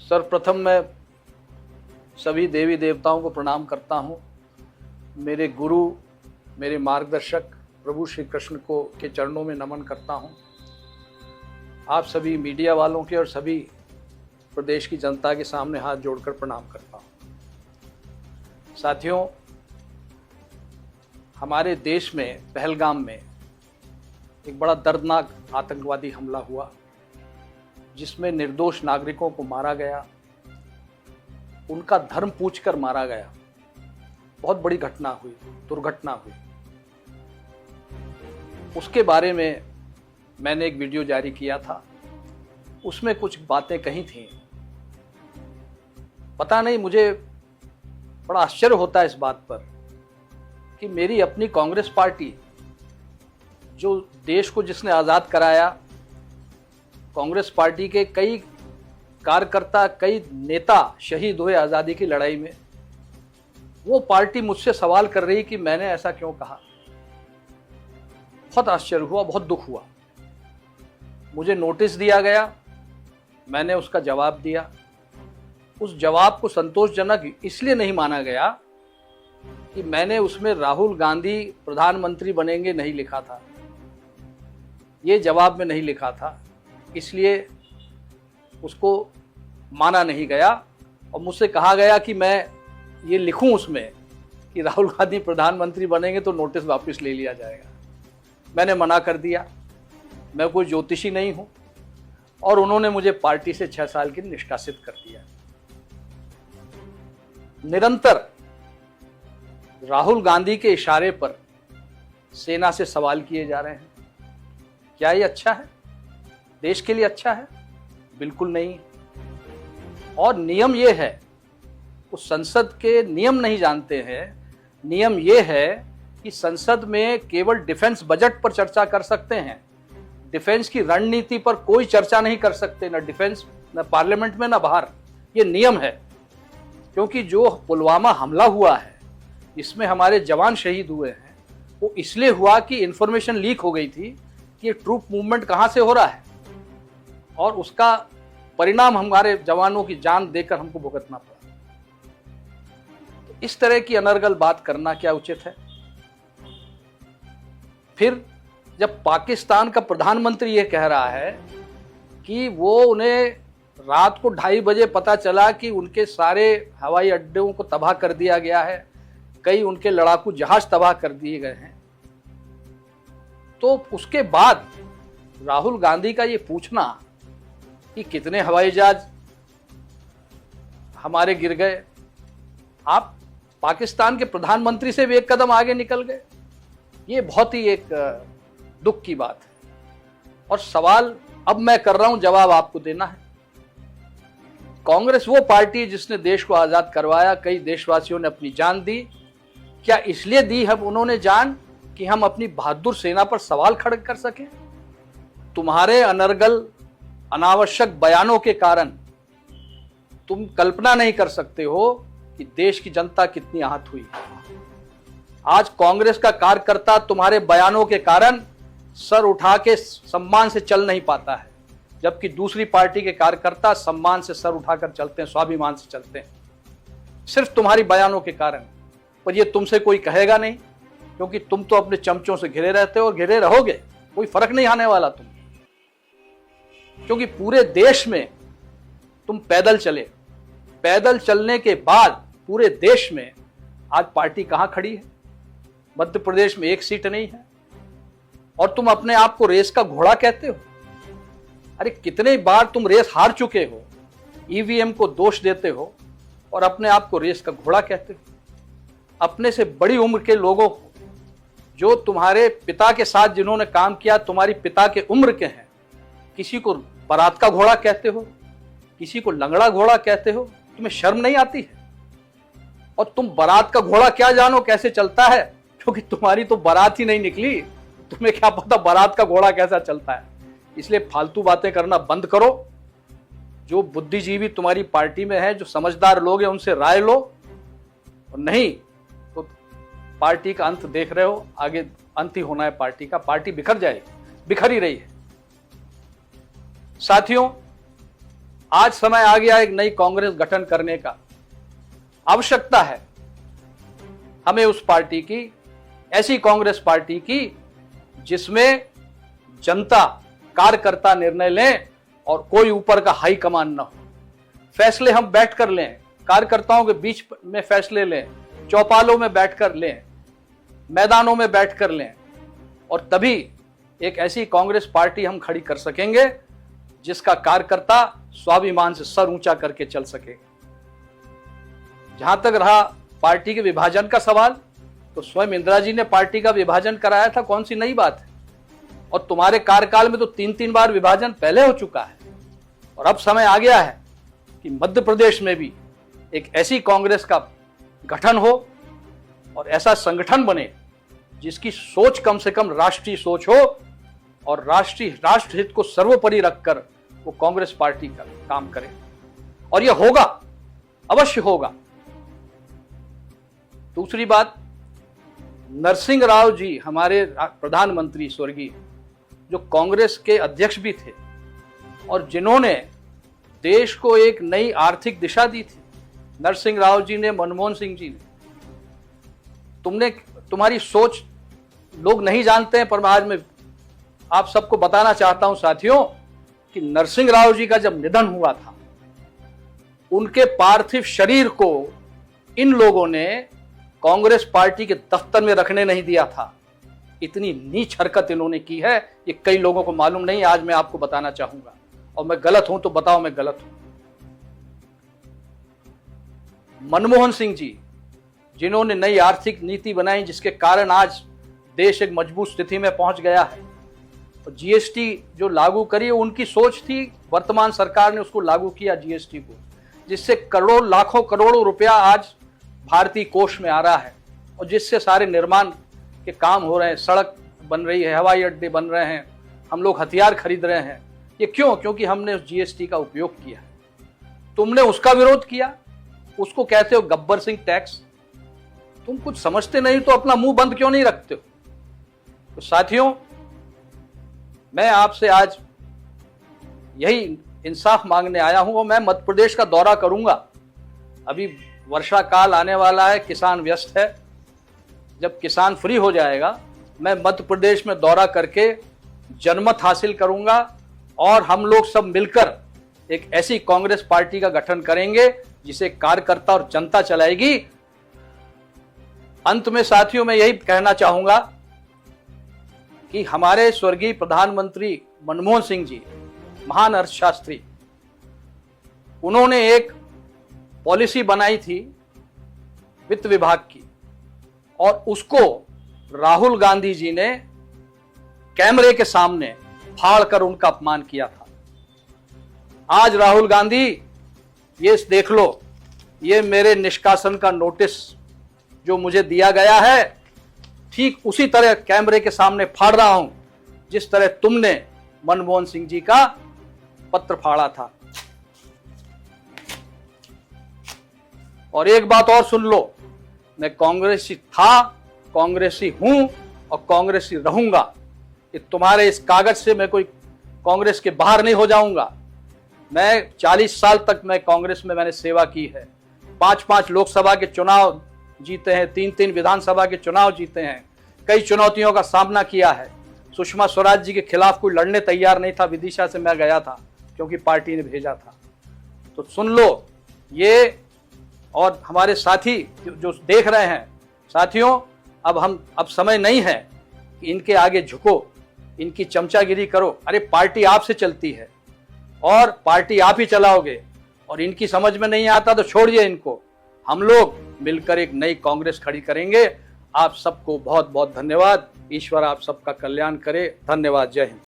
सर्वप्रथम मैं सभी देवी देवताओं को प्रणाम करता हूँ। मेरे गुरु, मेरे मार्गदर्शक प्रभु श्री कृष्ण को के चरणों में नमन करता हूँ। आप सभी मीडिया वालों के और सभी प्रदेश की जनता के सामने हाथ जोड़कर प्रणाम करता हूँ। साथियों, हमारे देश में पहलगाम में एक बड़ा दर्दनाक आतंकवादी हमला हुआ, जिसमें निर्दोष नागरिकों को मारा गया, उनका धर्म पूछकर मारा गया। बहुत बड़ी घटना हुई, दुर्घटना हुई। उसके बारे में मैंने एक वीडियो जारी किया था। उसमें कुछ बातें कही थी। पता नहीं, मुझे बड़ा आश्चर्य होता है इस बात पर कि मेरी अपनी कांग्रेस पार्टी, जो देश को जिसने आज़ाद कराया, कांग्रेस पार्टी के कई कार्यकर्ता, कई नेता शहीद हुए आज़ादी की लड़ाई में, वो पार्टी मुझसे सवाल कर रही कि मैंने ऐसा क्यों कहा। बहुत आश्चर्य हुआ, बहुत दुख हुआ। मुझे नोटिस दिया गया, मैंने उसका जवाब दिया। उस जवाब को संतोषजनक इसलिए नहीं माना गया कि मैंने उसमें राहुल गांधी प्रधानमंत्री बनेंगे नहीं लिखा था। ये जवाब में नहीं लिखा था, इसलिए उसको माना नहीं गया। और मुझसे कहा गया कि मैं ये लिखूं उसमें कि राहुल गांधी प्रधानमंत्री बनेंगे तो नोटिस वापस ले लिया जाएगा। मैंने मना कर दिया। मैं कोई ज्योतिषी नहीं हूं। और उन्होंने मुझे पार्टी से 6 साल के निष्कासित कर दिया। निरंतर राहुल गांधी के इशारे पर सेना से सवाल किए जा रहे हैं। क्या ये अच्छा है? देश के लिए अच्छा है? बिल्कुल नहीं। और नियम ये है, उस संसद के नियम नहीं जानते हैं। नियम ये है कि संसद में केवल डिफेंस बजट पर चर्चा कर सकते हैं। डिफेंस की रणनीति पर कोई चर्चा नहीं कर सकते, न डिफेंस, न पार्लियामेंट में, न बाहर। ये नियम है। क्योंकि जो पुलवामा हमला हुआ है, इसमें हमारे जवान शहीद हुए हैं, वो इसलिए हुआ कि इंफॉर्मेशन लीक हो गई थी कि ट्रूप मूवमेंट कहां से हो रहा है, और उसका परिणाम हमारे जवानों की जान देकर हमको भुगतना पड़ा। तो इस तरह की अनर्गल बात करना क्या उचित है? फिर जब पाकिस्तान का प्रधानमंत्री ये कह रहा है कि वो उन्हें रात को 2:30 बजे पता चला कि उनके सारे हवाई अड्डों को तबाह कर दिया गया है, कई उनके लड़ाकू जहाज तबाह कर दिए गए हैं, तो उसके बाद राहुल गांधी का ये पूछना कि कितने हवाई जहाज हमारे गिर गए, आप पाकिस्तान के प्रधानमंत्री से भी एक कदम आगे निकल गए, ये बहुत ही एक दुख की बात है। और सवाल अब मैं कर रहा हूं, जवाब आपको देना है। कांग्रेस वो पार्टी है जिसने देश को आजाद करवाया। कई देशवासियों ने अपनी जान दी। क्या इसलिए दी है उन्होंने जान कि हम अपनी बहादुर सेना पर सवाल खड़े कर सकें? तुम्हारे अनर्गल, अनावश्यक बयानों के कारण तुम कल्पना नहीं कर सकते हो कि देश की जनता कितनी आहत हुई है। आज कांग्रेस का कार्यकर्ता तुम्हारे बयानों के कारण सर उठा के सम्मान से चल नहीं पाता है, जबकि दूसरी पार्टी के कार्यकर्ता सम्मान से सर उठाकर चलते हैं, स्वाभिमान से चलते हैं, सिर्फ तुम्हारी बयानों के कारण। पर ये तुमसे कोई कहेगा नहीं, क्योंकि तुम तो अपने चमचों से घिरे रहते हो और घिरे रहोगे। कोई फर्क नहीं आने वाला तुम, क्योंकि पूरे देश में तुम पैदल चले। पैदल चलने के बाद पूरे देश में आज पार्टी कहां खड़ी है? मध्य प्रदेश में 1 सीट नहीं है, और तुम अपने आप को रेस का घोड़ा कहते हो। अरे कितने बार तुम रेस हार चुके हो, ईवीएम को दोष देते हो और अपने आप को रेस का घोड़ा कहते हो। अपने से बड़ी उम्र के लोगों को, जो तुम्हारे पिता के साथ जिन्होंने काम किया, तुम्हारी पिता के उम्र के हैं, किसी को बारात का घोड़ा कहते हो, किसी को लंगड़ा घोड़ा कहते हो। तुम्हें शर्म नहीं आती है? और तुम बारात का घोड़ा क्या जानो कैसे चलता है, क्योंकि तुम्हारी तो बारात ही नहीं निकली। तुम्हें क्या पता बारात का घोड़ा कैसा चलता है? इसलिए फालतू बातें करना बंद करो। जो बुद्धिजीवी तुम्हारी पार्टी में है, जो समझदार लोग हैं, उनसे राय लो, और नहीं तो पार्टी का अंत देख रहे हो, आगे अंत ही होना है पार्टी का। पार्टी बिखर जाएगी, बिखर ही रही है। साथियों, आज समय आ गया एक नई कांग्रेस गठन करने का। आवश्यकता है हमें उस पार्टी की, ऐसी कांग्रेस पार्टी की जिसमें जनता कार्यकर्ता निर्णय लें और कोई ऊपर का हाई कमान न हो। फैसले हम बैठ कर लें, कार्यकर्ताओं के बीच में फैसले लें, चौपालों में बैठकर लें, मैदानों में बैठकर लें, और तभी एक ऐसी कांग्रेस पार्टी हम खड़ी कर सकेंगे जिसका कार्यकर्ता स्वाभिमान से सर ऊंचा करके चल सके। जहां तक रहा पार्टी के विभाजन का सवाल, तो स्वयं इंदिरा जी ने पार्टी का विभाजन कराया था, कौन सी नई बात है। और तुम्हारे कार्यकाल में तो 3-3 बार विभाजन पहले हो चुका है। और अब समय आ गया है कि मध्य प्रदेश में भी एक ऐसी कांग्रेस का गठन हो और ऐसा संगठन बने जिसकी सोच कम से कम राष्ट्रीय सोच हो और राष्ट्रहित को सर्वोपरि रखकर वो कांग्रेस पार्टी का काम करे। और यह होगा, अवश्य होगा। दूसरी बात, नरसिंह राव जी हमारे प्रधानमंत्री स्वर्गीय, जो कांग्रेस के अध्यक्ष भी थे और जिन्होंने देश को एक नई आर्थिक दिशा दी थी, नरसिंह राव जी ने, मनमोहन सिंह जी ने। तुम्हारी सोच लोग नहीं जानते हैं, पर आज मैं आप सबको बताना चाहता हूं साथियों कि नरसिंह राव जी का जब निधन हुआ था, उनके पार्थिव शरीर को इन लोगों ने कांग्रेस पार्टी के दफ्तर में रखने नहीं दिया था। इतनी नीच हरकत इन्होंने की है, ये कई लोगों को मालूम नहीं। आज मैं आपको बताना चाहूंगा, और मैं गलत हूं तो बताओ मैं गलत हूं। मनमोहन सिंह जी, जिन्होंने नई आर्थिक नीति बनाई जिसके कारण आज देश एक मजबूत स्थिति में पहुंच गया है, और जीएसटी जो लागू करी, उनकी सोच थी, वर्तमान सरकार ने उसको लागू किया जीएसटी को, जिससे करोड़ों लाखों करोड़ों रुपया आज भारतीय कोष में आ रहा है, और जिससे सारे निर्माण के काम हो रहे हैं, सड़क बन रही है, हवाई अड्डे बन रहे हैं, हम लोग हथियार खरीद रहे हैं। ये क्यों? क्योंकि हमने उस जीएसटी का उपयोग किया है। तुमने उसका विरोध किया, उसको कहते हो गब्बर सिंह टैक्स। तुम कुछ समझते नहीं तो अपना मुंह बंद क्यों नहीं रखते हो? तो साथियों, मैं आपसे आज यही इंसाफ मांगने आया हूं, और मैं मध्य प्रदेश का दौरा करूंगा। अभी वर्षा काल आने वाला है, किसान व्यस्त है। जब किसान फ्री हो जाएगा, मैं मध्य प्रदेश में दौरा करके जनमत हासिल करूंगा, और हम लोग सब मिलकर एक ऐसी कांग्रेस पार्टी का गठन करेंगे जिसे कार्यकर्ता और जनता चलाएगी। अंत में साथियों, मैं यही कहना चाहूंगा कि हमारे स्वर्गीय प्रधानमंत्री मनमोहन सिंह जी, महान अर्थशास्त्री, उन्होंने एक पॉलिसी बनाई थी वित्त विभाग की, और उसको राहुल गांधी जी ने कैमरे के सामने फाड़कर उनका अपमान किया था। आज राहुल गांधी, ये देख लो, ये मेरे निष्कासन का नोटिस जो मुझे दिया गया है, ठीक उसी तरह कैमरे के सामने फाड़ रहा हूं जिस तरह तुमने मनमोहन सिंह जी का पत्र फाड़ा था। और एक बात और सुन लो, मैं कांग्रेसी था, कांग्रेसी हूं और कांग्रेसी रहूंगा। कि तुम्हारे इस कागज से मैं कोई कांग्रेस के बाहर नहीं हो जाऊंगा। मैं 40 साल तक मैं कांग्रेस में मैंने सेवा की है। 5-5 लोकसभा के चुनाव जीते हैं, 3-3 विधानसभा के चुनाव जीते हैं, कई चुनौतियों का सामना किया है। सुषमा स्वराज जी के खिलाफ कोई लड़ने तैयार नहीं था, विदिशा से मैं गया था क्योंकि पार्टी ने भेजा था। तो सुन लो ये, और हमारे साथी जो देख रहे हैं, साथियों, अब समय नहीं है कि इनके आगे झुको, इनकी चमचागिरी करो। अरे पार्टी आपसे चलती है और पार्टी आप ही चलाओगे, और इनकी समझ में नहीं आता तो छोड़िए इनको। हम लोग मिलकर एक नई कांग्रेस खड़ी करेंगे। आप सबको बहुत बहुत धन्यवाद। ईश्वर आप सबका कल्याण करे। धन्यवाद। जय हिंद।